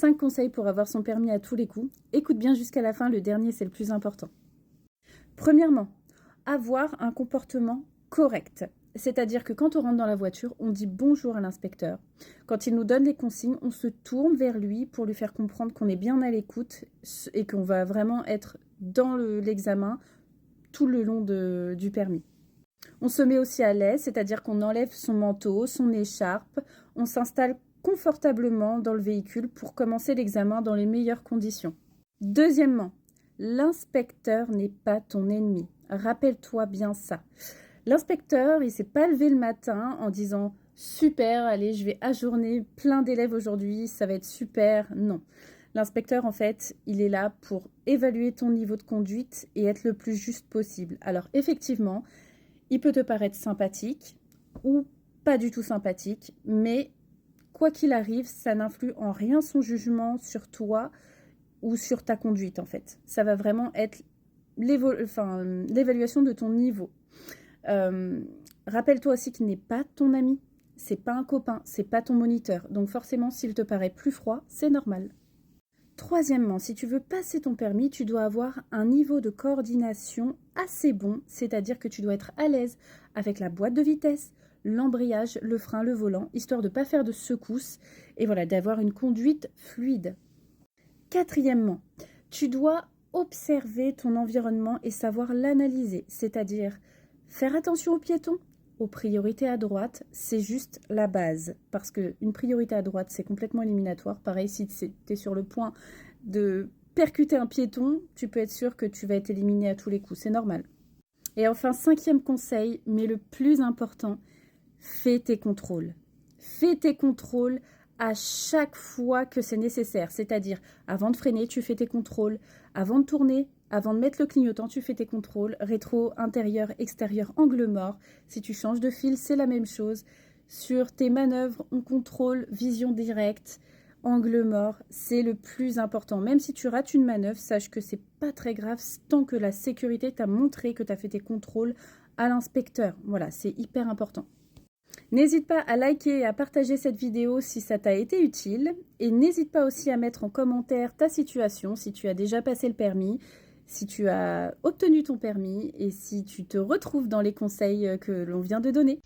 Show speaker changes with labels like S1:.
S1: 5 conseils pour avoir son permis à tous les coups. Écoute bien jusqu'à la fin, le dernier c'est le plus important. Premièrement, avoir un comportement correct. C'est-à-dire que quand on rentre dans la voiture, on dit bonjour à l'inspecteur. Quand il nous donne des consignes, on se tourne vers lui pour lui faire comprendre qu'on est bien à l'écoute et qu'on va vraiment être dans l'examen tout le long du permis. On se met aussi à l'aise, c'est-à-dire qu'on enlève son manteau, son écharpe, on s'installe confortablement dans le véhicule pour commencer l'examen dans les meilleures conditions. Deuxièmement, l'inspecteur n'est pas ton ennemi. Rappelle-toi bien ça. L'inspecteur, il ne s'est pas levé le matin en disant « Super, allez, je vais ajourner plein d'élèves aujourd'hui, ça va être super ». Non. L'inspecteur, en fait, il est là pour évaluer ton niveau de conduite et être le plus juste possible. Alors, effectivement, il peut te paraître sympathique ou pas du tout sympathique, mais quoi qu'il arrive, ça n'influe en rien son jugement sur toi ou sur ta conduite, en fait. Ça va vraiment être l'évaluation de ton niveau. Rappelle-toi aussi qu'il n'est pas ton ami, c'est pas un copain, c'est pas ton moniteur. Donc forcément, s'il te paraît plus froid, c'est normal. Troisièmement, si tu veux passer ton permis, tu dois avoir un niveau de coordination assez bon, c'est-à-dire que tu dois être à l'aise avec la boîte de vitesse, l'embrayage, le frein, le volant, histoire de ne pas faire de secousses et voilà, d'avoir une conduite fluide. Quatrièmement, tu dois observer ton environnement et savoir l'analyser, c'est-à-dire faire attention aux piétons, aux priorités à droite, c'est juste la base. Parce qu'une priorité à droite, c'est complètement éliminatoire. Pareil, si tu es sur le point de percuter un piéton, tu peux être sûr que tu vas être éliminé à tous les coups, c'est normal. Et enfin, cinquième conseil, mais le plus important, fais tes contrôles. Fais tes contrôles à chaque fois que c'est nécessaire. C'est-à-dire, avant de freiner, tu fais tes contrôles. Avant de tourner, avant de mettre le clignotant, tu fais tes contrôles. Rétro, intérieur, extérieur, angle mort. Si tu changes de fil, c'est la même chose. Sur tes manœuvres, on contrôle vision directe, angle mort. C'est le plus important. Même si tu rates une manœuvre, sache que c'est pas très grave tant que la sécurité t'a montré que tu as fait tes contrôles à l'inspecteur. Voilà, c'est hyper important. N'hésite pas à liker et à partager cette vidéo si ça t'a été utile. Et n'hésite pas aussi à mettre en commentaire ta situation, si tu as déjà passé le permis, si tu as obtenu ton permis et si tu te retrouves dans les conseils que l'on vient de donner.